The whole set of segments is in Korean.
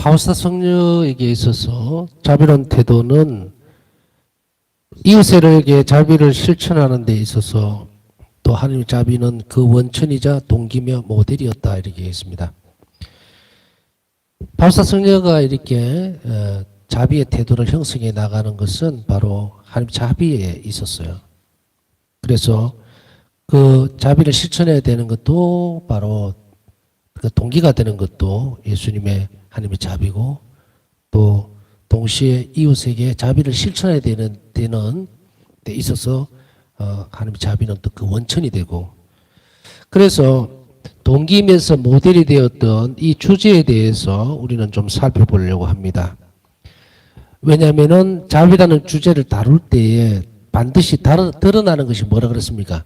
바우사 성녀에게 있어서 자비로운 태도는 이웃에게 자비를 실천하는 데 있어서 또 하나님의 자비는 그 원천이자 동기며 모델이었다 이렇게 했습니다. 바우사 성녀가 이렇게 자비의 태도를 형성해 나가는 것은 바로 하나님 자비에 있었어요. 그래서 그 자비를 실천해야 되는 것도 바로 그 동기가 되는 것도 예수님의 하나님의 자비고 또 동시에 이웃에게 자비를 실천해야 되는 데 있어서 하나님의 자비는 또 그 원천이 되고 그래서 동기면서 모델이 되었던 이 주제에 대해서 우리는 좀 살펴보려고 합니다. 왜냐하면은 자비라는 주제를 다룰 때에 반드시 드러나는 것이 뭐라 그랬습니까?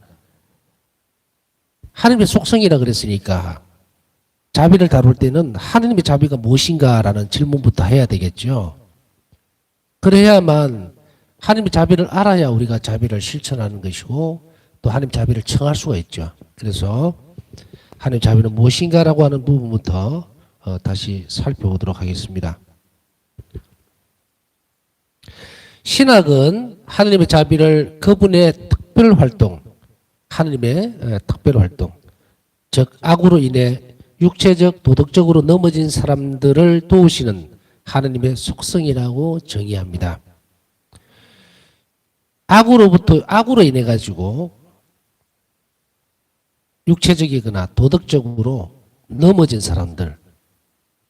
하나님의 속성이라 그랬으니까 자비를 다룰 때는 하나님의 자비가 무엇인가라는 질문부터 해야 되겠죠. 그래야만 하나님의 자비를 알아야 우리가 자비를 실천하는 것이고 또 하나님 자비를 청할 수가 있죠. 그래서 하나님 자비는 무엇인가라고 하는 부분부터 다시 살펴보도록 하겠습니다. 신학은 하나님의 자비를 그분의 특별 활동, 하나님의 특별 활동, 즉 악으로 인해 육체적, 도덕적으로 넘어진 사람들을 도우시는 하나님의 속성이라고 정의합니다. 악으로 인해 가지고 육체적이거나 도덕적으로 넘어진 사람들,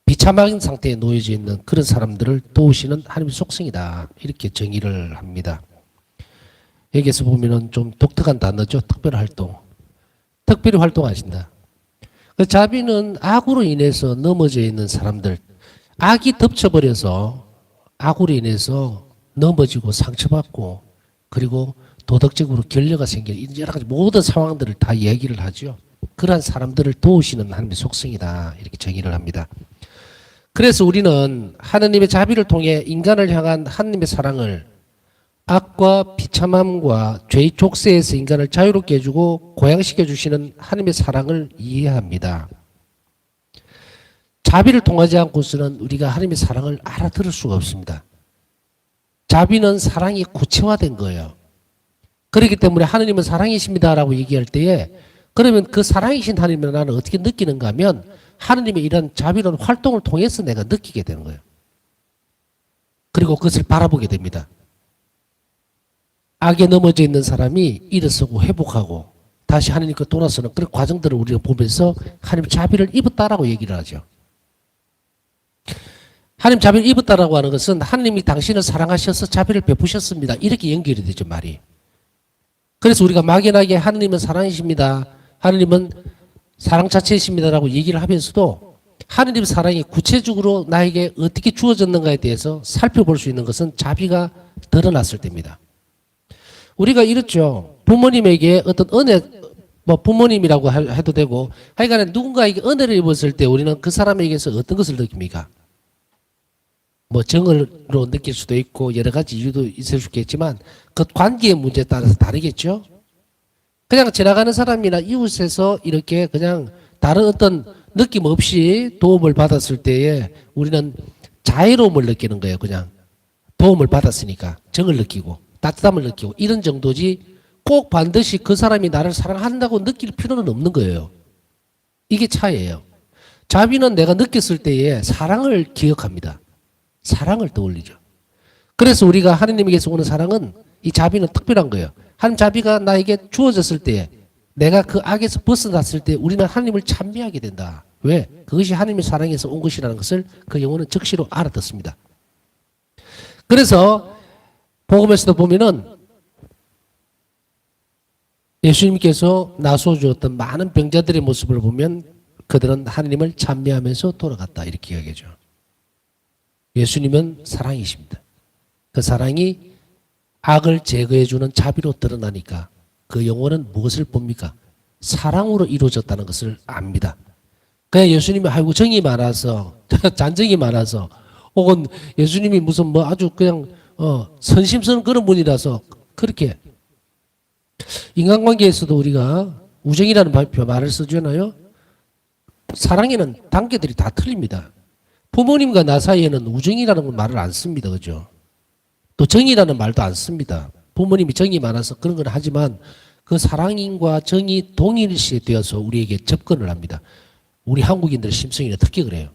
비참한 상태에 놓여져 있는 그런 사람들을 도우시는 하나님의 속성이다. 이렇게 정의를 합니다. 여기에서 보면은 좀 독특한 단어죠. 특별활동. 특별히 활동하신다. 그 자비는 악으로 인해서 넘어져 있는 사람들, 악이 덮쳐버려서 악으로 인해서 넘어지고 상처받고 그리고 도덕적으로 결여가 생겨 여러 가지 모든 상황들을 다 얘기를 하죠. 그러한 사람들을 도우시는 하나님의 속성이다. 이렇게 정의를 합니다. 그래서 우리는 하나님의 자비를 통해 인간을 향한 하나님의 사랑을 악과 비참함과 죄의 족쇄에서 인간을 자유롭게 해주고 고양시켜 주시는 하나님의 사랑을 이해합니다. 자비를 통하지 않고서는 우리가 하나님의 사랑을 알아들을 수가 없습니다. 자비는 사랑이 구체화된 거예요. 그렇기 때문에 하나님은 사랑이십니다라고 얘기할 때에 그러면 그 사랑이신 하나님을 나는 어떻게 느끼는가 하면 하나님의 이런 자비로운 활동을 통해서 내가 느끼게 되는 거예요. 그리고 그것을 바라보게 됩니다. 악에 넘어져 있는 사람이 일어서고 회복하고 다시 하나님께 돌아서는 그런 과정들을 우리가 보면서 하나님 자비를 입었다라고 얘기를 하죠. 하나님 자비를 입었다라고 하는 것은 하나님이 당신을 사랑하셔서 자비를 베푸셨습니다. 이렇게 연결이 되죠, 말이. 그래서 우리가 막연하게 하나님은 사랑이십니다. 하나님은 사랑 자체이십니다라고 얘기를 하면서도 하나님 사랑이 구체적으로 나에게 어떻게 주어졌는가에 대해서 살펴볼 수 있는 것은 자비가 드러났을 때입니다. 우리가 이렇죠. 부모님에게 어떤 은혜, 부모님이라고 해도 되고 하여간에 누군가에게 은혜를 입었을 때 우리는 그 사람에게서 어떤 것을 느낍니까? 정으로 느낄 수도 있고 여러 가지 이유도 있을 수 있겠지만 그 관계의 문제에 따라서 다르겠죠. 그냥 지나가는 사람이나 이웃에서 이렇게 그냥 다른 어떤 느낌 없이 도움을 받았을 때에 우리는 자애로움을 느끼는 거예요. 그냥 도움을 받았으니까 정을 느끼고 따뜻함을 느끼고 이런 정도지 꼭 반드시 그 사람이 나를 사랑한다고 느낄 필요는 없는 거예요. 이게 차이예요. 자비는 내가 느꼈을 때에 사랑을 기억합니다. 사랑을 떠올리죠. 그래서 우리가 하나님에게서 오는 사랑은 이 자비는 특별한 거예요. 하나님 자비가 나에게 주어졌을 때 내가 그 악에서 벗어났을 때 우리는 하나님을 찬미하게 된다. 왜? 그것이 하나님의 사랑에서 온 것이라는 것을 그 영혼은 즉시로 알아듣습니다. 그래서 복음에서도 보면은 예수님께서 나서 주었던 많은 병자들의 모습을 보면 그들은 하나님을 찬미하면서 돌아갔다 이렇게 이야기하죠. 예수님은 사랑이십니다. 그 사랑이 악을 제거해주는 자비로 드러나니까 그 영혼은 무엇을 봅니까? 사랑으로 이루어졌다는 것을 압니다. 그냥 예수님이 아이고 정이 많아서 잔정이 많아서 혹은 예수님이 무슨 아주 그냥 선심스러운 그런 분이라서 그렇게 인간관계에서도 우리가 우정이라는 말을 써주나요? 사랑에는 단계들이 다 틀립니다. 부모님과 나 사이에는 우정이라는 말을 안 씁니다. 그죠? 또 정이라는 말도 안 씁니다. 부모님이 정이 많아서 그런 건 하지만 그 사랑인과 정이 동일시되어서 우리에게 접근을 합니다. 우리 한국인들의 심성이 특히 그래요.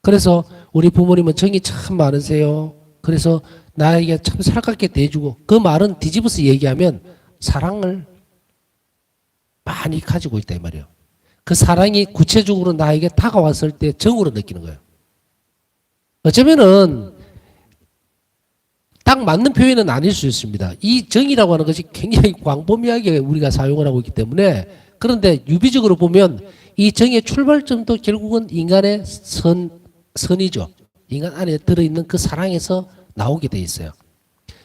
그래서 우리 부모님은 정이 참 많으세요. 그래서 나에게 참 살갑게 대해주고 그 말은 뒤집어서 얘기하면 사랑을 많이 가지고 있다 이 말이에요. 그 사랑이 구체적으로 나에게 다가왔을 때 정으로 느끼는 거예요. 어쩌면은 딱 맞는 표현은 아닐 수 있습니다. 이 정이라고 하는 것이 굉장히 광범위하게 우리가 사용을 하고 있기 때문에 그런데 유비적으로 보면 이 정의 출발점도 결국은 인간의 선이죠. 인간 안에 들어있는 그 사랑에서 나오게 돼 있어요.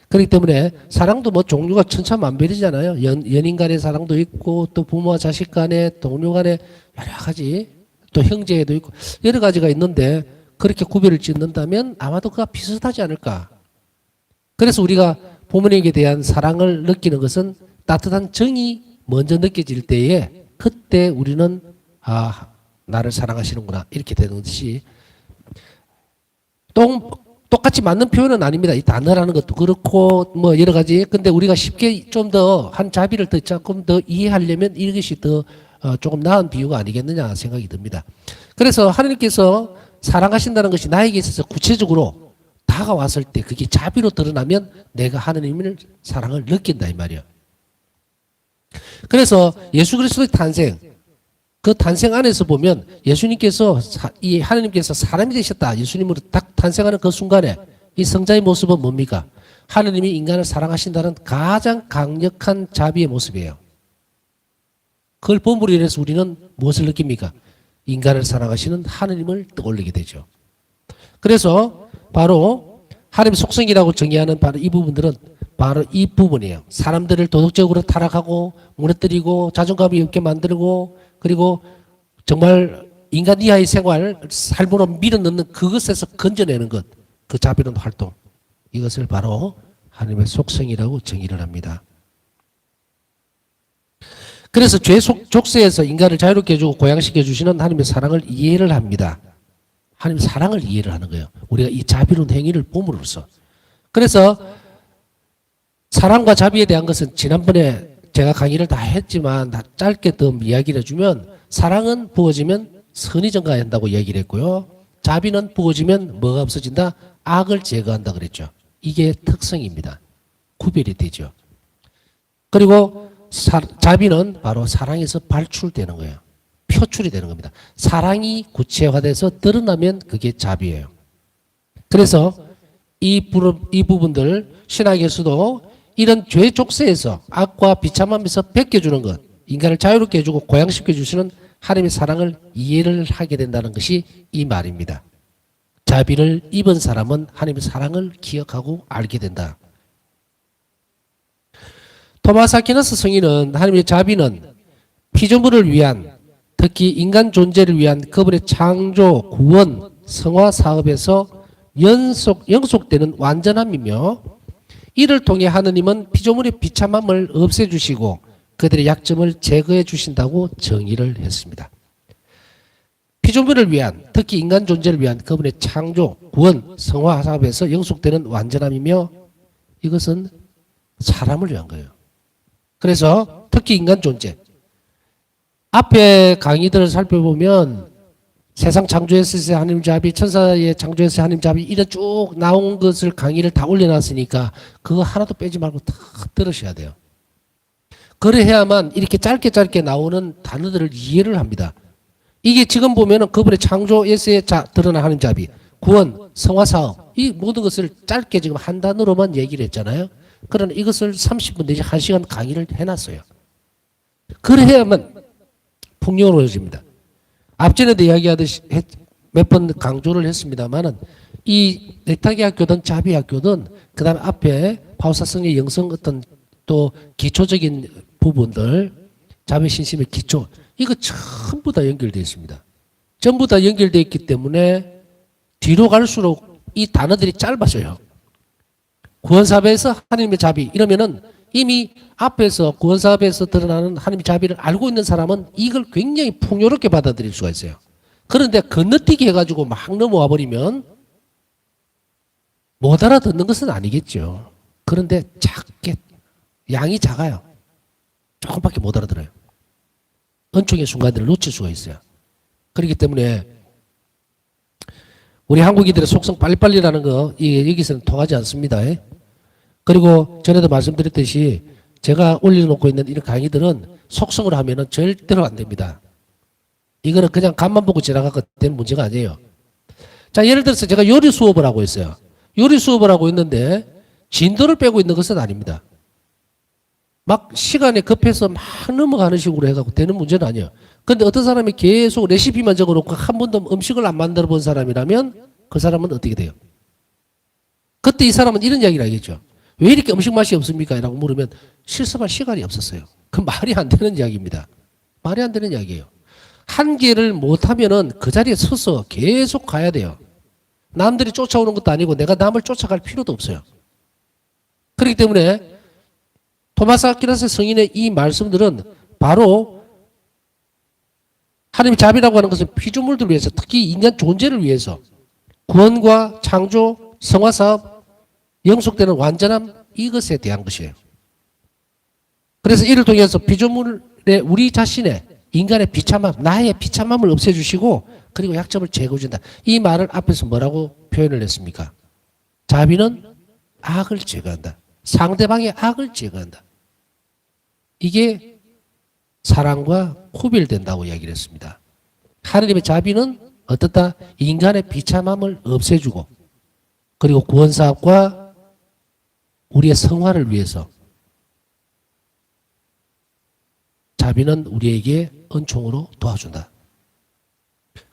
그렇기 때문에 사랑도 뭐 종류가 천차만별이잖아요. 연인 간의 사랑도 있고 또 부모와 자식 간의 동료 간의 여러 가지 또 형제에도 있고 여러 가지가 있는데 그렇게 구별을 짓는다면 아마도 그가 비슷하지 않을까. 그래서 우리가 부모님에 대한 사랑을 느끼는 것은 따뜻한 정이 먼저 느껴질 때에 그때 우리는 나를 사랑하시는구나 이렇게 되는 것이 똑같이 맞는 표현은 아닙니다. 이 단어라는 것도 그렇고 뭐 여러 가지. 근데 우리가 쉽게 좀 더 한 자비를 더 조금 더 이해하려면 이것이 더 조금 나은 비유가 아니겠느냐 생각이 듭니다. 그래서 하나님께서 사랑하신다는 것이 나에게 있어서 구체적으로 다가왔을 때 그게 자비로 드러나면 내가 하나님의 사랑을 느낀다 이 말이에요. 그래서 예수 그리스도의 탄생, 그 탄생 안에서 보면 예수님께서 이 하나님께서 사람이 되셨다. 예수님으로 딱 탄생하는 그 순간에 이 성자의 모습은 뭡니까? 하나님이 인간을 사랑하신다는 가장 강력한 자비의 모습이에요. 그걸 본부로 인해서 우리는 무엇을 느낍니까? 인간을 사랑하시는 하나님을 떠올리게 되죠. 그래서 바로 하나님 속성이라고 정의하는 바로 이 부분들은 바로 이 부분이에요. 사람들을 도덕적으로 타락하고 무너뜨리고 자존감이 없게 만들고 그리고 정말 인간 이하의 생활, 삶으로 밀어넣는 그것에서 건져내는 것, 그 자비로운 활동, 이것을 바로 하나님의 속성이라고 정의를 합니다. 그래서 죄 족쇄에서 인간을 자유롭게 해주고 고양시켜 주시는 하나님의 사랑을 이해를 합니다. 하나님의 사랑을 이해를 하는 거예요. 우리가 이 자비로운 행위를 봄으로써. 그래서 사랑과 자비에 대한 것은 지난번에 제가 강의를 다 했지만 다 짧게 더 이야기를 해주면 사랑은 부어지면 선이 증가한다고 얘기를 했고요. 자비는 부어지면 뭐가 없어진다? 악을 제거한다 그랬죠. 이게 특성입니다. 구별이 되죠. 그리고 자비는 바로 사랑에서 발출되는 거예요. 표출이 되는 겁니다. 사랑이 구체화돼서 드러나면 그게 자비예요. 그래서 이 부분들 신학에서도 이런 죄 족쇄에서 악과 비참함에서 벗겨주는 것, 인간을 자유롭게 해주고 고양시켜 주시는 하나님의 사랑을 이해를 하게 된다는 것이 이 말입니다. 자비를 입은 사람은 하나님의 사랑을 기억하고 알게 된다. 토마스 아퀴나스 성인은 하나님의 자비는 피조물을 위한 특히 인간 존재를 위한 그분의 창조, 구원, 성화 사업에서 영속되는 완전함이며 이를 통해 하느님은 피조물의 비참함을 없애주시고 그들의 약점을 제거해 주신다고 정의를 했습니다. 피조물을 위한 특히 인간 존재를 위한 그분의 창조, 구원, 성화 사업에서 영속되는 완전함이며 이것은 사람을 위한 거예요. 그래서 특히 인간 존재. 앞에 강의들을 살펴보면 세상 창조했을 하나님 자비, 천사의 창조했을 하나님 자비 이런 쭉 나온 것을 강의를 다 올려놨으니까 그거 하나도 빼지 말고 다 들으셔야 돼요. 그래야만 이렇게 짧게 나오는 단어들을 이해를 합니다. 이게 지금 보면은 그분의 창조에서의 드러난 하나님 자비, 구원, 성화 사업 이 모든 것을 짧게 지금 한 단어로만 얘기를 했잖아요. 그러나 이것을 30분 내지 1시간 강의를 해놨어요. 그래야만 풍요로워집니다. 앞전에도 이야기하듯이 몇 번 강조를 했습니다만은 이 넥타기 학교든 자비 학교든 그 다음에 앞에 파우사성의 영성 어떤 또 기초적인 부분들 자비 신심의 기초 이거 전부 다 연결되어 있습니다. 전부 다 연결되어 있기 때문에 뒤로 갈수록 이 단어들이 짧아져요. 구원사업에서 하나님의 자비 이러면은 이미 앞에서 구원사업에서 드러나는 하나님의 자비를 알고 있는 사람은 이걸 굉장히 풍요롭게 받아들일 수가 있어요. 그런데 건너뛰기 해가지고 막 넘어와 버리면 못 알아듣는 것은 아니겠죠. 그런데 작게, 양이 작아요. 조금밖에 못 알아들어요. 은총의 순간들을 놓칠 수가 있어요. 그렇기 때문에 우리 한국인들의 속성 빨리빨리라는 거 이게 여기서는 통하지 않습니다. 그리고 전에도 말씀드렸듯이 제가 올려놓고 있는 이런 강의들은 속성으로 하면은 절대로 안 됩니다. 이거는 그냥 간만 보고 지나가게 되는 문제가 아니에요. 자, 예를 들어서 제가 요리 수업을 하고 있어요. 요리 수업을 하고 있는데 진도를 빼고 있는 것은 아닙니다. 막 시간에 급해서 막 넘어가는 식으로 해갖고 되는 문제는 아니에요. 근데 어떤 사람이 계속 레시피만 적어놓고 한 번도 음식을 안 만들어 본 사람이라면 그 사람은 어떻게 돼요? 그때 이 사람은 이런 이야기를 하겠죠. 왜 이렇게 음식 맛이 없습니까? 라고 물으면 실습할 시간이 없었어요. 그 말이 안 되는 이야기입니다. 말이 안 되는 이야기예요. 한 개를 못하면은 그 자리에 서서 계속 가야 돼요. 남들이 쫓아오는 것도 아니고 내가 남을 쫓아갈 필요도 없어요. 그렇기 때문에 토마스 아퀴나스 성인의 이 말씀들은 바로 하나님의 자비라고 하는 것은 피조물들을 위해서, 특히 인간 존재를 위해서 구원과 창조, 성화사업, 영속되는 완전함, 이것에 대한 것이에요. 그래서 이를 통해서 피조물의 우리 자신의 인간의 비참함, 나의 비참함을 없애주시고 그리고 약점을 제거해준다. 이 말을 앞에서 뭐라고 표현을 했습니까? 자비는 악을 제거한다. 상대방의 악을 제거한다. 이게 사랑과 구별된다고 이야기를 했습니다. 하느님의 자비는 어떻다? 인간의 비참함을 없애주고 그리고 구원사업과 우리의 성화를 위해서 자비는 우리에게 은총으로 도와준다.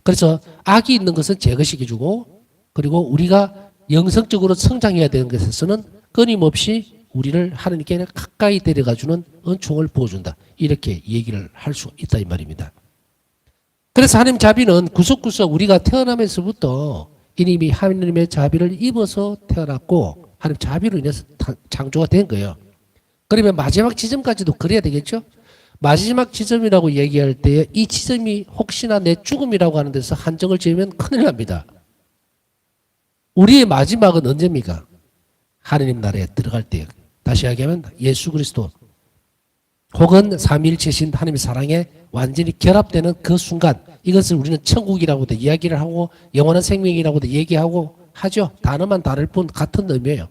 그래서 악이 있는 것은 제거시켜주고 그리고 우리가 영성적으로 성장해야 되는 것에서는 끊임없이 우리를 하나님께 가까이 데려가주는 은총을 부어준다. 이렇게 얘기를 할 수 있다 이 말입니다. 그래서 하나님 자비는 구석구석 우리가 태어나면서부터 이미 하나님의 자비를 입어서 태어났고 하나님 자비로 인해서 창조가 된 거예요. 그러면 마지막 지점까지도 그래야 되겠죠? 마지막 지점이라고 얘기할 때 이 지점이 혹시나 내 죽음이라고 하는 데서 한정을 지으면 큰일 납니다. 우리의 마지막은 언제입니까? 하느님 나라에 들어갈 때. 다시 이야기하면 예수 그리스도 혹은 삼위일체신 하나님의 사랑에 완전히 결합되는 그 순간, 이것을 우리는 천국이라고도 이야기를 하고 영원한 생명이라고도 얘기하고 하죠. 단어만 다를 뿐 같은 의미예요.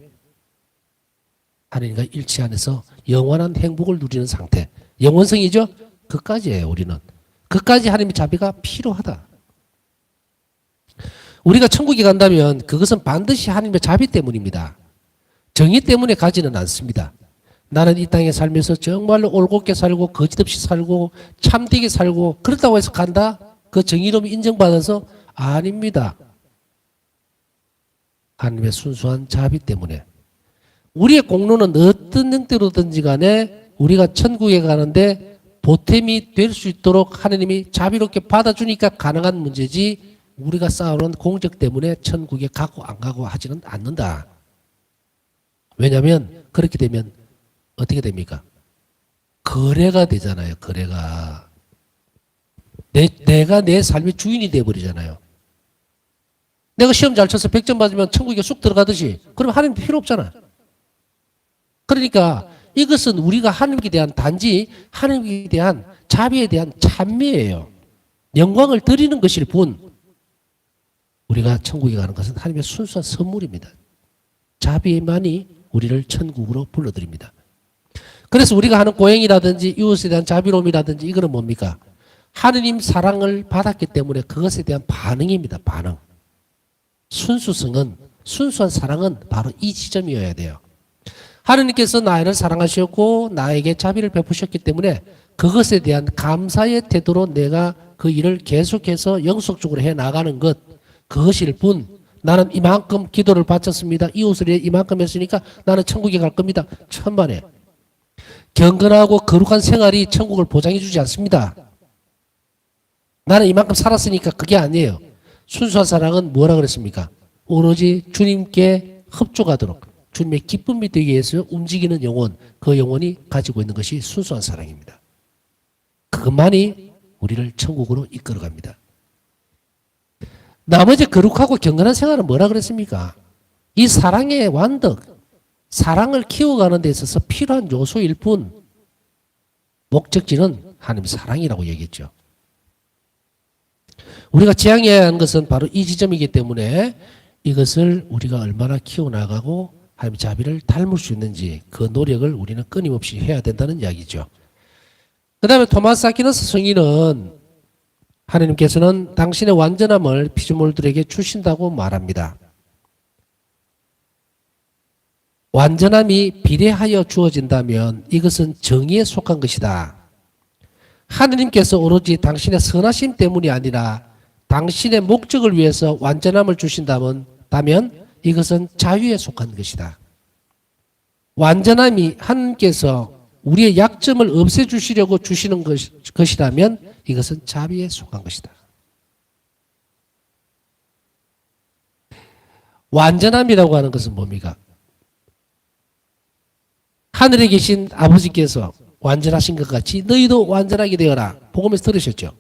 하나님과 일치 안에서 영원한 행복을 누리는 상태. 영원성이죠. 그까지예요. 우리는. 그까지 하나님의 자비가 필요하다. 우리가 천국에 간다면 그것은 반드시 하나님의 자비 때문입니다. 정의 때문에 가지는 않습니다. 나는 이 땅에 살면서 정말로 올곧게 살고 거짓없이 살고 참되게 살고 그렇다고 해서 간다? 그 정의로움이 인정받아서? 아닙니다. 하나님의 순수한 자비 때문에. 우리의 공로는 어떤 형태로든지 간에 우리가 천국에 가는데 보탬이 될 수 있도록 하나님이 자비롭게 받아주니까 가능한 문제지 우리가 쌓아놓은 공적 때문에 천국에 가고 안 가고 하지는 않는다. 왜냐하면 그렇게 되면 어떻게 됩니까? 거래가 되잖아요. 거래가. 내가 내 삶의 주인이 돼버리잖아요. 내가 시험 잘 쳐서 100점 받으면 천국에 쑥 들어가듯이 그러면 하나님 필요 없잖아. 그러니까 이것은 우리가 하나님께 대한 단지 하나님께 대한 자비에 대한 찬미예요. 영광을 드리는 것일 뿐 우리가 천국에 가는 것은 하나님의 순수한 선물입니다. 자비만이 우리를 천국으로 불러드립니다. 그래서 우리가 하는 고행이라든지 이웃에 대한 자비로움이라든지 이거는 뭡니까? 하느님 사랑을 받았기 때문에 그것에 대한 반응입니다. 반응. 순수성은, 순수한 사랑은 바로 이 지점이어야 돼요. 하느님께서 나를 사랑하셨고 나에게 자비를 베푸셨기 때문에 그것에 대한 감사의 태도로 내가 그 일을 계속해서 영속적으로 해나가는 것, 그것일 뿐 나는 이만큼 기도를 바쳤습니다. 이웃을 위해 이만큼 했으니까 나는 천국에 갈 겁니다. 천만에. 경건하고 거룩한 생활이 천국을 보장해 주지 않습니다. 나는 이만큼 살았으니까 그게 아니에요. 순수한 사랑은 뭐라 그랬습니까? 오로지 주님께 흡족하도록 주님의 기쁨이 되기 위해서 움직이는 영혼, 그 영혼이 가지고 있는 것이 순수한 사랑입니다. 그것만이 우리를 천국으로 이끌어갑니다. 나머지 거룩하고 경건한 생활은 뭐라 그랬습니까? 이 사랑의 완덕, 사랑을 키워가는 데 있어서 필요한 요소일 뿐 목적지는 하나님의 사랑이라고 얘기했죠. 우리가 지향해야 하는 것은 바로 이 지점이기 때문에 이것을 우리가 얼마나 키워나가고 하나님의 자비를 닮을 수 있는지 그 노력을 우리는 끊임없이 해야 된다는 이야기죠. 그 다음에 토마스 아퀴나스 성인은 하나님께서는 당신의 완전함을 피조물들에게 주신다고 말합니다. 완전함이 비례하여 주어진다면 이것은 정의에 속한 것이다. 하느님께서 오로지 당신의 선하심 때문이 아니라 당신의 목적을 위해서 완전함을 주신다면 이것은 자유에 속한 것이다. 완전함이 하느님께서 우리의 약점을 없애주시려고 주시는 것이라면 이것은 자비에 속한 것이다. 완전함이라고 하는 것은 뭡니까? 하늘에 계신 아버지께서 완전하신 것 같이 너희도 완전하게 되어라. 복음에서 들으셨죠?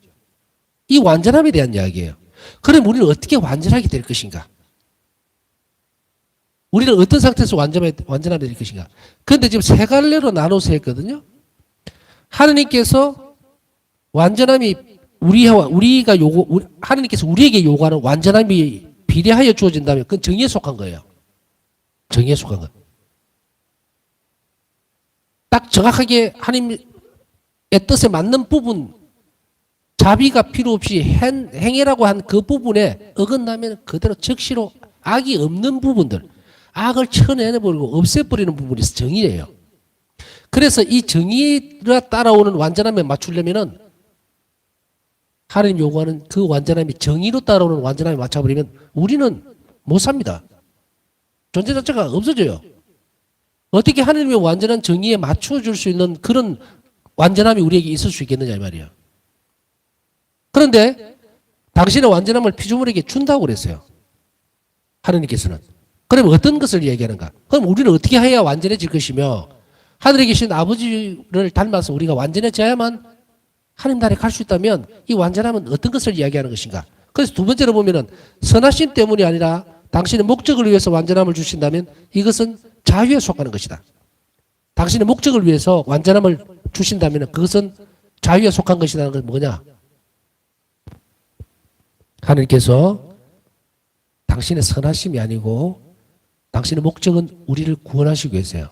이 완전함에 대한 이야기예요. 그럼 우리는 어떻게 완전하게 될 것인가? 우리는 어떤 상태에서 완전하게 될 것인가? 그런데 지금 세 갈래로 나눠서 했거든요. 하느님께서 완전함이 하느님께서 우리에게 요구하는 완전함이 비례하여 주어진다면 그건 정의에 속한 거예요. 정의에 속한 거. 딱 정확하게 하나님의 뜻에 맞는 부분, 자비가 필요 없이 행위라고 한 그 부분에 어긋나면 그대로 즉시로 악이 없는 부분들, 악을 쳐내버리고 없애버리는 부분이 정의예요. 그래서 이 정의가 따라오는 완전함에 맞추려면은 하나님 요구하는 그 완전함이 정의로 따라오는 완전함에 맞춰버리면 우리는 못 삽니다. 존재 자체가 없어져요. 어떻게 하나님의 완전한 정의에 맞춰줄 수 있는 그런 완전함이 우리에게 있을 수 있겠느냐 이 말이에요. 그런데 당신의 완전함을 피조물에게 준다고 그랬어요. 하나님께서는. 그럼 어떤 것을 얘기하는가? 그럼 우리는 어떻게 해야 완전해질 것이며 하늘에 계신 아버지를 닮아서 우리가 완전해져야만 하나님 나라에 갈 수 있다면 이 완전함은 어떤 것을 이야기하는 것인가? 그래서 두 번째로 보면은 선하심 때문이 아니라 당신의 목적을 위해서 완전함을 주신다면 이것은 자유에 속하는 것이다. 당신의 목적을 위해서 완전함을 주신다면 그것은 자유에 속한 것이라는 건 뭐냐? 하나님께서 당신의 선하심이 아니고 당신의 목적은 우리를 구원하시기 위해서요.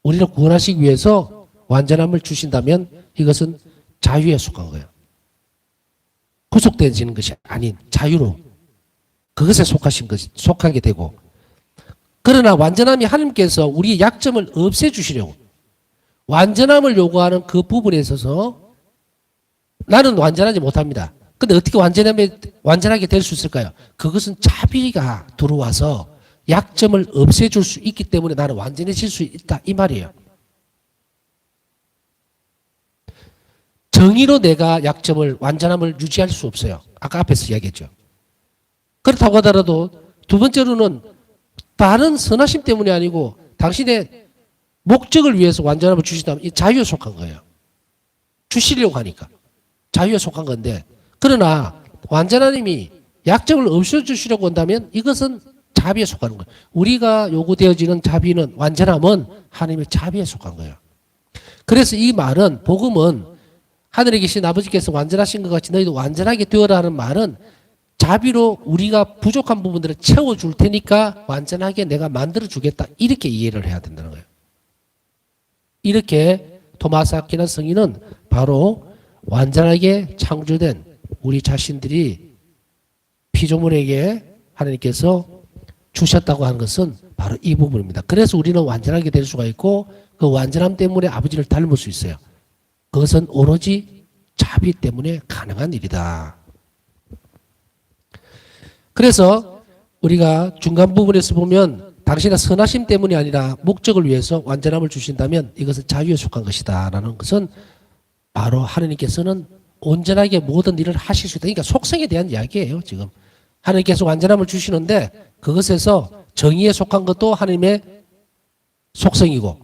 우리를 구원하시기 위해서 완전함을 주신다면 이것은 자유에 속한 거예요. 구속되어지는 것이 아닌 자유로 그것에 속하게 되고 그러나 완전함이 하나님께서 우리의 약점을 없애주시려고 완전함을 요구하는 그 부분에 있어서 나는 완전하지 못합니다. 근데 어떻게 완전하게 될 수 있을까요? 그것은 자비가 들어와서 약점을 없애줄 수 있기 때문에 나는 완전해질 수 있다 이 말이에요. 정의로 내가 약점을 완전함을 유지할 수 없어요. 아까 앞에서 이야기했죠. 그렇다고 하더라도 두 번째로는 다른 선하심 때문이 아니고 당신의 목적을 위해서 완전함을 주신다면 이 자유에 속한 거예요. 주시려고 하니까 자유에 속한 건데 그러나 완전하님이 약점을 없애주시려고 한다면 이것은 자비에 속하는 거예요. 우리가 요구되어지는 자비는 완전함은 하나님의 자비에 속한 거예요. 그래서 이 말은 복음은 하늘에 계신 아버지께서 완전하신 것 같이 너희도 완전하게 되어라 하는 말은 자비로 우리가 부족한 부분들을 채워줄 테니까 완전하게 내가 만들어주겠다 이렇게 이해를 해야 된다는 거예요. 이렇게 토마스 아퀴나스 성인은 바로 완전하게 창조된 우리 자신들이 피조물에게 하나님께서 주셨다고 하는 것은 바로 이 부분입니다. 그래서 우리는 완전하게 될 수가 있고 그 완전함 때문에 아버지를 닮을 수 있어요. 그것은 오로지 자비 때문에 가능한 일이다. 그래서 우리가 중간 부분에서 보면 당신의 선하심 때문이 아니라 목적을 위해서 완전함을 주신다면 이것은 자유에 속한 것이다 라는 것은 바로 하나님께서는 온전하게 모든 일을 하실 수 있다. 그러니까 속성에 대한 이야기예요. 지금 하나님께서 완전함을 주시는데 그것에서 정의에 속한 것도 하나님의 속성이고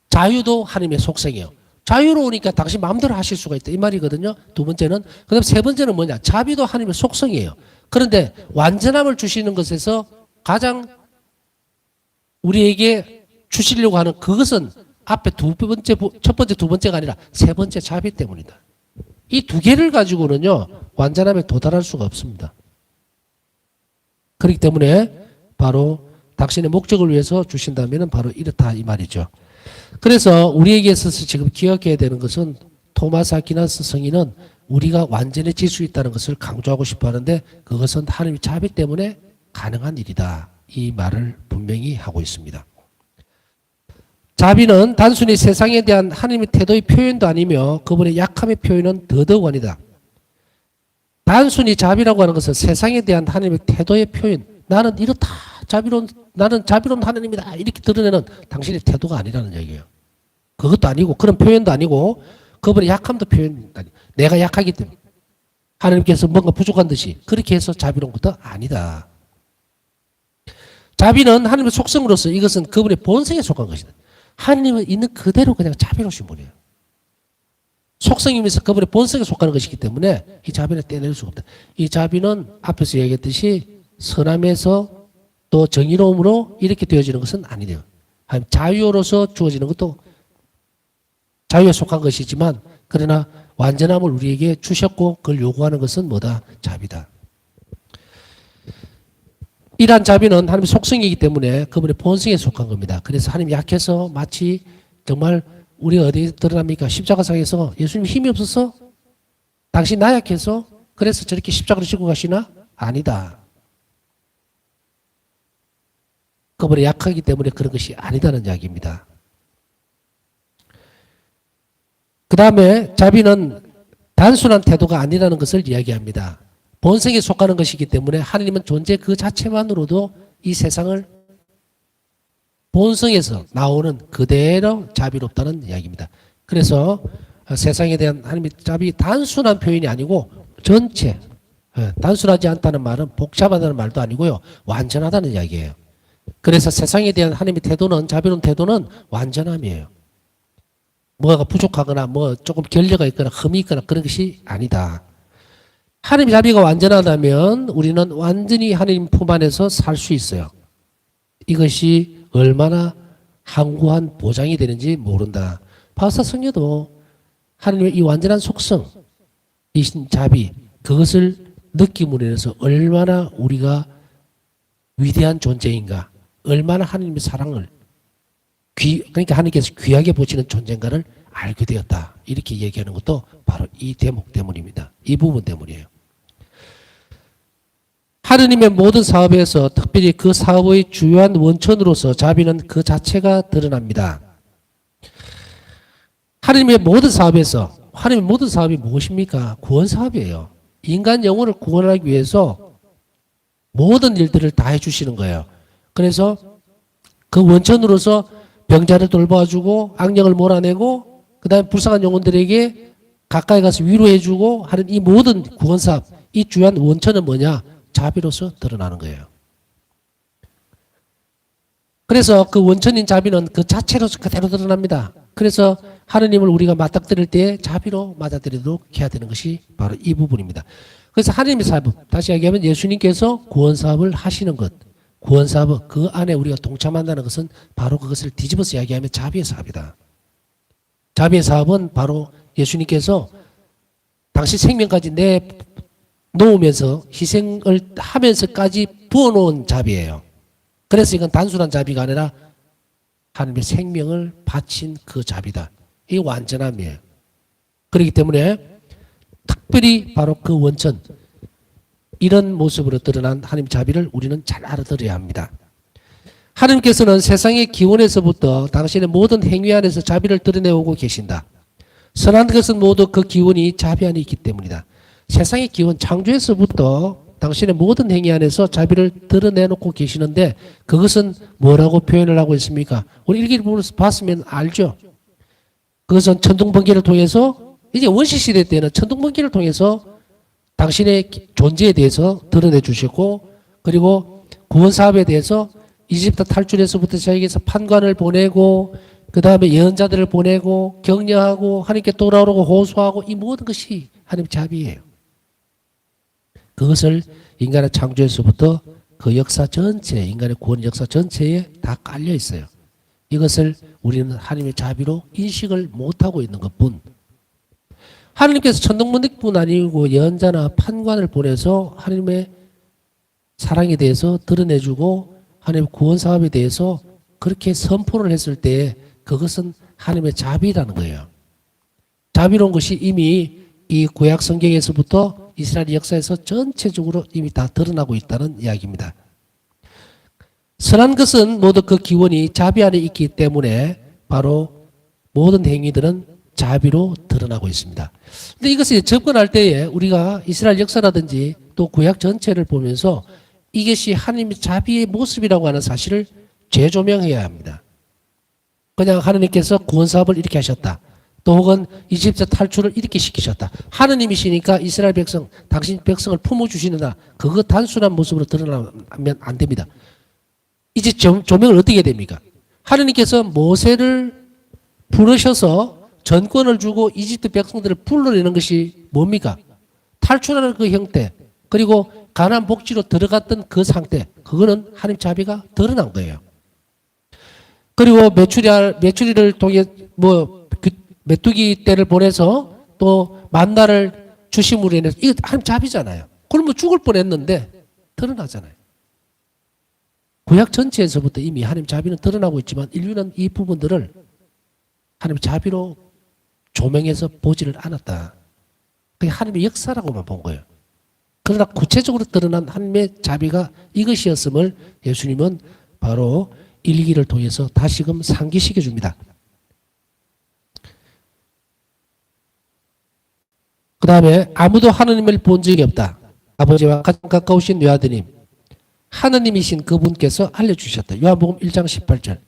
자유도 하나님의 속성이에요. 자유로우니까 당신 마음대로 하실 수가 있다 이 말이거든요. 두 번째는. 그다음 세 번째는 뭐냐? 자비도 하나님의 속성이에요. 그런데 완전함을 주시는 것에서 가장 우리에게 주시려고 하는 그것은 앞에 첫 번째, 두 번째가 아니라 세 번째 자비 때문이다. 이 두 개를 가지고는요, 완전함에 도달할 수가 없습니다. 그렇기 때문에 바로 당신의 목적을 위해서 주신다면 바로 이렇다 이 말이죠. 그래서 우리에게 있어서 지금 기억해야 되는 것은 토마스 아퀴나스 성인은 우리가 완전해질 수 있다는 것을 강조하고 싶어 하는데 그것은 하나님의 자비 때문에 가능한 일이다. 이 말을 분명히 하고 있습니다. 자비는 단순히 세상에 대한 하나님의 태도의 표현도 아니며 그분의 약함의 표현은 더더욱 아니다. 단순히 자비라고 하는 것은 세상에 대한 하나님의 태도의 표현, 나는 이렇다, 나는 자비로운 하나님이다 이렇게 드러내는 당신의 태도가 아니라는 얘기예요. 그것도 아니고 그런 표현도 아니고 그분의 약함도 표현 아니. 내가 약하기 때문에 하나님께서 뭔가 부족한 듯이 그렇게 해서 자비로운 것도 아니다. 자비는 하나님의 속성으로서 이것은 그분의 본성에 속한 것이다. 하나님은 있는 그대로 그냥 자비로우신 분이에요. 속성이면서 그분의 본성에 속하는 것이기 때문에 이 자비는 떼낼 수가 없다. 이 자비는 앞에서 얘기했듯이 선함에서 또 정의로움으로 이렇게 되어지는 것은 아니래요. 자유로서 주어지는 것도 자유에 속한 것이지만 그러나 완전함을 우리에게 주셨고 그걸 요구하는 것은 뭐다? 자비다. 이러한 자비는 하나님의 속성이기 때문에 그분의 본성에 속한 겁니다. 그래서 하나님이 약해서 마치 정말 우리 어디에 드러납니까? 십자가상에서 예수님 힘이 없어서 당신 나약해서 그래서 저렇게 십자가를 지고 가시나? 아니다. 그분이 약하기 때문에 그런 것이 아니다는 이야기입니다. 그 다음에 자비는 단순한 태도가 아니라는 것을 이야기합니다. 본성에 속하는 것이기 때문에 하나님은 존재 그 자체만으로도 이 세상을 본성에서 나오는 그대로 자비롭다는 이야기입니다. 그래서 세상에 대한 하나님의 자비 단순한 표현이 아니고 전체, 단순하지 않다는 말은 복잡하다는 말도 아니고요. 완전하다는 이야기예요. 그래서 세상에 대한 하나님의 태도는 자비로운 태도는 완전함이에요. 뭐가 부족하거나 뭐 조금 결례가 있거나 흠이 있거나 그런 것이 아니다. 하나님의 자비가 완전하다면 우리는 완전히 하나님 품 안에서 살 수 있어요. 이것이 얼마나 항구한 보장이 되는지 모른다. 바울사 성녀도 하나님의 이 완전한 속성, 이 자비, 그것을 느낌으로 인해서 얼마나 우리가 위대한 존재인가, 얼마나 하나님의 사랑을 그러니까 하나님께서 귀하게 보시는 존재인가를 알게 되었다. 이렇게 얘기하는 것도 바로 이 대목 때문입니다. 이 부분 때문이에요. 하느님의 모든 사업에서 특별히 그 사업의 주요한 원천으로서 자비는 그 자체가 드러납니다. 하느님의 모든 사업에서 하느님의 모든 사업이 무엇입니까? 구원 사업이에요. 인간 영혼을 구원하기 위해서 모든 일들을 다 해주시는 거예요. 그래서 그 원천으로서 병자를 돌봐주고 악령을 몰아내고 그 다음에 불쌍한 영혼들에게 가까이 가서 위로해주고 하는 이 모든 구원사업, 이 주요한 원천은 뭐냐? 자비로서 드러나는 거예요. 그래서 그 원천인 자비는 그 자체로서 그대로 드러납니다. 그래서 하느님을 우리가 맞닥뜨릴 때 자비로 맞아들이도록 해야 되는 것이 바로 이 부분입니다. 그래서 하느님의 사업, 다시 얘기하면 예수님께서 구원사업을 하시는 것, 구원사업 그 안에 우리가 동참한다는 것은 바로 그것을 뒤집어서 이야기하면 자비의 사업이다. 자비의 사업은 바로 예수님께서 당시 생명까지 내놓으면서 희생을 하면서까지 부어놓은 자비예요. 그래서 이건 단순한 자비가 아니라 하나님의 생명을 바친 그 자비다. 이 완전함이에요. 그렇기 때문에 특별히 바로 그 원천, 이런 모습으로 드러난 하나님 자비를 우리는 잘 알아들어야 합니다. 하나님께서는 세상의 기원에서부터 당신의 모든 행위 안에서 자비를 드러내오고 계신다. 선한 것은 모두 그 기원이 자비 안에 있기 때문이다. 세상의 기원, 창조에서부터 당신의 모든 행위 안에서 자비를 드러내놓고 계시는데 그것은 뭐라고 표현을 하고 있습니까? 우리 일기를 봤으면 알죠. 그것은 천둥번개를 통해서 이제 원시시대 때는 천둥번개를 통해서 당신의 존재에 대해서 드러내 주시고 그리고 구원사업에 대해서 이집트 탈출에서부터 자기에게서 판관을 보내고 그 다음에 예언자들을 보내고 격려하고 하나님께 돌아오라고 호소하고 이 모든 것이 하나님의 자비예요. 그것을 인간의 창조에서부터 그 역사 전체, 인간의 구원 역사 전체에 다 깔려 있어요. 이것을 우리는 하나님의 자비로 인식을 못하고 있는 것뿐. 하나님께서 천둥번개뿐 아니고 예언자나 판관을 보내서 하나님의 사랑에 대해서 드러내주고 하나님의 구원 사업에 대해서 그렇게 선포를 했을 때 그것은 하나님의 자비라는 거예요. 자비로운 것이 이미 이 구약 성경에서부터 이스라엘 역사에서 전체적으로 이미 다 드러나고 있다는 이야기입니다. 선한 것은 모두 그 기원이 자비 안에 있기 때문에 바로 모든 행위들은 자비로 드러나고 있습니다. 근데 이것을 접근할 때에 우리가 이스라엘 역사라든지 또 구약 전체를 보면서 이것이 하나님의 자비의 모습이라고 하는 사실을 재조명해야 합니다. 그냥 하나님께서 구원 사업을 이렇게 하셨다. 또 혹은 이집트 탈출을 이렇게 시키셨다. 하느님이시니까 이스라엘 백성, 당신 백성을 품어주시는다. 그거 단순한 모습으로 드러나면 안 됩니다. 이제 조명을 어떻게 해야 됩니까? 하느님께서 모세를 부르셔서 전권을 주고 이집트 백성들을 불러내는 것이 뭡니까? 탈출하는 그 형태, 그리고 가나안 복지로 들어갔던 그 상태, 그거는 하나님 자비가 드러난 거예요. 그리고 메추리를 통해 메뚜기 떼를 보내서 또 만나를 주심으로 인해서 이거 하나님 자비잖아요. 그러면 죽을 뻔했는데 드러나잖아요. 구약 전체에서부터 이미 하나님 자비는 드러나고 있지만 인류는 이 부분들을 하나님 자비로 조명해서 보지를 않았다. 그게 하나님의 역사라고만 본 거예요. 그러나 구체적으로 드러난 하나님의 자비가 이것이었음을 예수님은 바로 일기를 통해서 다시금 상기시켜 줍니다. 그 다음에 아무도 하느님을 본 적이 없다. 아버지와 가장 가까우신 외아드님, 하느님이신 그분께서 알려주셨다. 요한복음 1장 18절.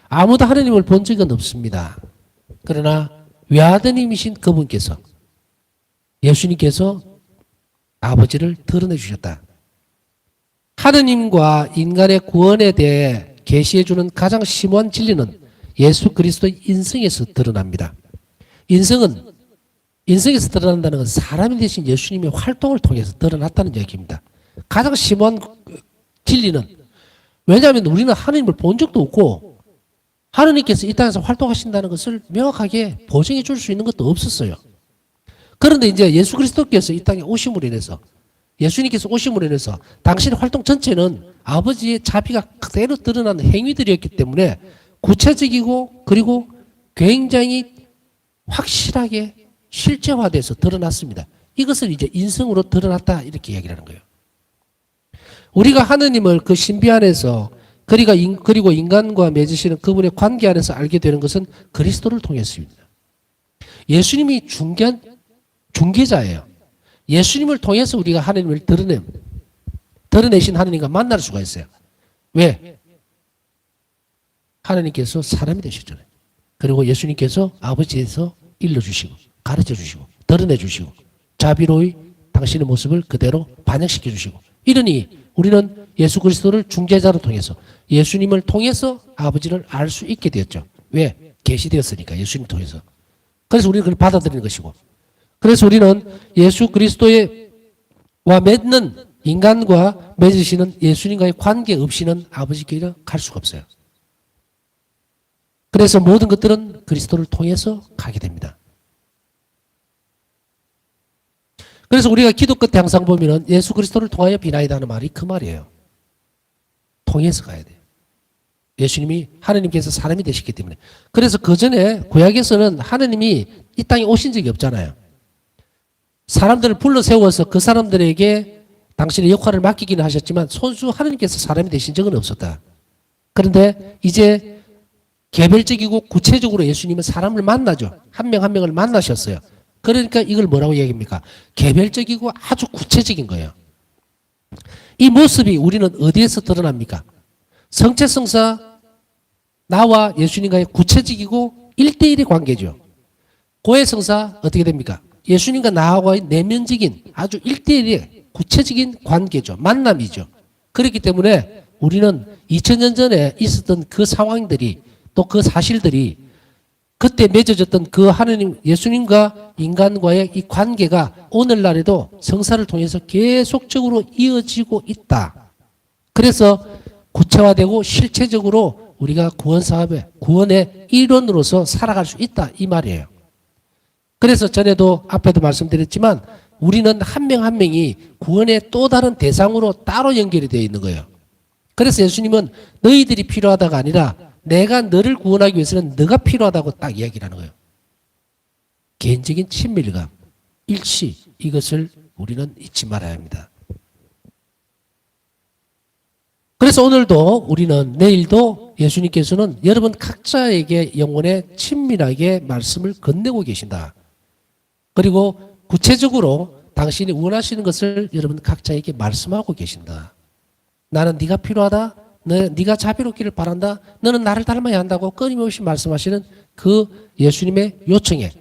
아무도 하느님을 본 적은 없습니다. 그러나 외아드님이신 그분께서, 예수님께서 아버지를 드러내 주셨다. 하느님과 인간의 구원에 대해 계시해주는 가장 심오한 진리는 예수 그리스도의 인성에서 드러납니다. 인성에서 드러난다는 것은 사람이 되신 예수님의 활동을 통해서 드러났다는 얘기입니다. 가장 심오한 진리는, 왜냐하면 우리는 하느님을 본 적도 없고 하느님께서 이 땅에서 활동하신다는 것을 명확하게 보증해 줄 수 있는 것도 없었어요. 그런데 이제 예수 그리스도께서 이 땅에 오심으로 인해서, 예수님께서 오심으로 인해서 당신의 활동 전체는 아버지의 자비가 그대로 드러나는 행위들이었기 때문에 구체적이고 그리고 굉장히 확실하게 실제화돼서 드러났습니다. 이것을 이제 인성으로 드러났다 이렇게 얘기를 하는 거예요. 우리가 하느님을 그 신비 안에서 그리고 인간과 맺으시는 그분의 관계 안에서 알게 되는 것은 그리스도를 통해서입니다. 예수님이 중개자예요. 예수님을 통해서 우리가 하느님을 드러내신 하느님과 만날 수가 있어요. 왜? 하느님께서 사람이 되셨잖아요. 그리고 예수님께서 아버지에서 일러주시고 가르쳐주시고 드러내주시고 자비로이 당신의 모습을 그대로 반영시켜 주시고, 이러니 우리는 예수 그리스도를 중재자로 통해서 예수님을 통해서 아버지를 알 수 있게 되었죠. 왜? 계시되었으니까, 예수님 통해서. 그래서 우리는 그걸 받아들이는 것이고, 그래서 우리는 예수 그리스도와 맺는 인간과 맺으시는 예수님과의 관계 없이는 아버지께로 갈 수가 없어요. 그래서 모든 것들은 그리스도를 통해서 가게 됩니다. 그래서 우리가 기도 끝에 항상 보면은 예수 그리스도를 통하여 비나이다 하는 말이 그 말이에요. 통해서 가야 돼요. 예수님이, 하느님께서 사람이 되셨기 때문에. 그래서 그 전에 구약에서는 하느님이 이 땅에 오신 적이 없잖아요. 사람들을 불러 세워서 그 사람들에게 당신의 역할을 맡기기는 하셨지만 손수 하느님께서 사람이 되신 적은 없었다. 그런데 이제 개별적이고 구체적으로 예수님은 사람을 만나죠. 한 명 한 명을 만나셨어요. 그러니까 이걸 뭐라고 얘기합니까? 개별적이고 아주 구체적인 거예요. 이 모습이 우리는 어디에서 드러납니까? 성체성사, 나와 예수님과의 구체적이고 1대1의 관계죠. 고해성사 어떻게 됩니까? 예수님과 나와의 내면적인 아주 1대1의 구체적인 관계죠. 만남이죠. 그렇기 때문에 우리는 2000년 전에 있었던 그 상황들이, 또 그 사실들이 그때 맺어졌던 그 하느님, 예수님과 인간과의 이 관계가 오늘날에도 성사를 통해서 계속적으로 이어지고 있다. 그래서 구체화되고 실체적으로 우리가 구원 사업의 구원의 일원으로서 살아갈 수 있다. 이 말이에요. 그래서 전에도 앞에도 말씀드렸지만 우리는 한 명 한 명이 구원의 또 다른 대상으로 따로 연결이 되어 있는 거예요. 그래서 예수님은 너희들이 필요하다가 아니라 내가 너를 구원하기 위해서는 너가 필요하다고 딱 이야기를 하는 거예요. 개인적인 친밀감, 일치, 이것을 우리는 잊지 말아야 합니다. 그래서 오늘도 우리는 내일도 예수님께서는 여러분 각자에게 영혼에 친밀하게 말씀을 건네고 계신다. 그리고 구체적으로 당신이 원하시는 것을 여러분 각자에게 말씀하고 계신다. 나는 네가 필요하다. 네가 자비롭기를 바란다. 너는 나를 닮아야 한다고 끊임없이 말씀하시는 그 예수님의 요청에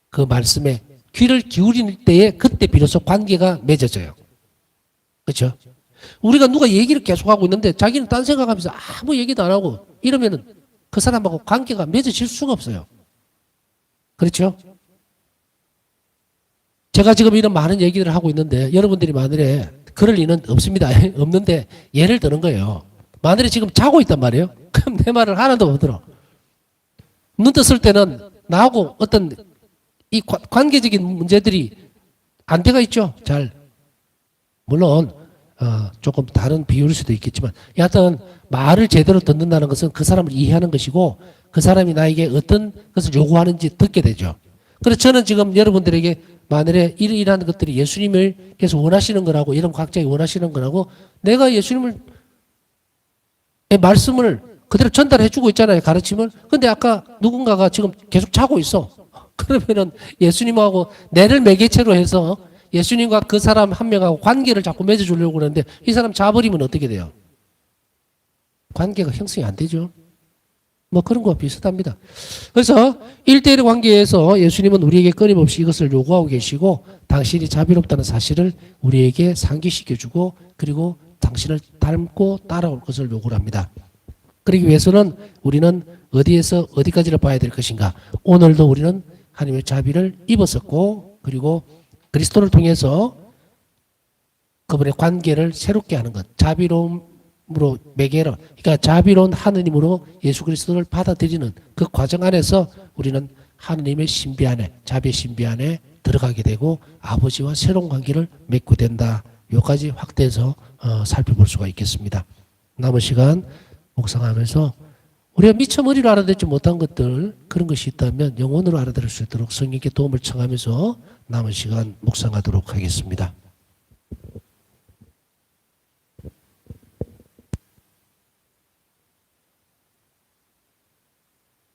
그 말씀에 귀를 기울일 때에 그때 비로소 관계가 맺어져요. 그렇죠? 우리가 누가 얘기를 계속하고 있는데 자기는 딴 생각하면서 아무 얘기도 안 하고 이러면은 그 사람하고 관계가 맺어질 수가 없어요. 그렇죠? 제가 지금 이런 많은 얘기를 하고 있는데 여러분들이 만일에 그럴 리는 없습니다. 없는데 예를 드는 거예요. 만일에 지금 자고 있단 말이에요. 그럼 내 말을 하나도 못 들어. 눈 떴을 때는 나하고 어떤 이 관계적인 문제들이 안 돼가 있죠. 잘. 물론 조금 다른 비유일 수도 있겠지만 여하튼 말을 제대로 듣는다는 것은 그 사람을 이해하는 것이고 그 사람이 나에게 어떤 것을 요구하는지 듣게 되죠. 그래서 저는 지금 여러분들에게 만일에 이러한 것들이 예수님을 계속 원하시는 거라고 여러분 각자가 원하시는 거라고 내가 예수님을 말씀을 그대로 전달해 주고 있잖아요. 가르침을. 근데 아까 누군가가 지금 계속 자고 있어. 그러면은 예수님하고 내를 매개체로 해서 예수님과 그 사람 한 명하고 관계를 자꾸 맺어주려고 그러는데 이 사람 자버리면 어떻게 돼요? 관계가 형성이 안 되죠. 뭐 그런 거와 비슷합니다. 그래서 1대1 관계에서 예수님은 우리에게 끊임없이 이것을 요구하고 계시고 당신이 자비롭다는 사실을 우리에게 상기시켜주고 그리고 당신을 닮고 따라올 것을 요구를 합니다. 그러기 위해서는 우리는 어디에서 어디까지를 봐야 될 것인가? 오늘도 우리는 하나님의 자비를 입었었고 그리고 그리스도를 통해서 그분의 관계를 새롭게 하는 것, 자비로움으로 매개로, 그러니까 자비로운 하느님으로 예수 그리스도를 받아들이는 그 과정 안에서 우리는 하느님의 신비 안에, 자비의 신비 안에 들어가게 되고 아버지와 새로운 관계를 맺고 된다. 여기까지 확대해서 살펴볼 수가 있겠습니다. 남은 시간 묵상하면서 우리가 미처 머리로 알아듣지 못한 것들 그런 것이 있다면 영혼으로 알아들을 수 있도록 성령께 도움을 청하면서 남은 시간 묵상하도록 하겠습니다.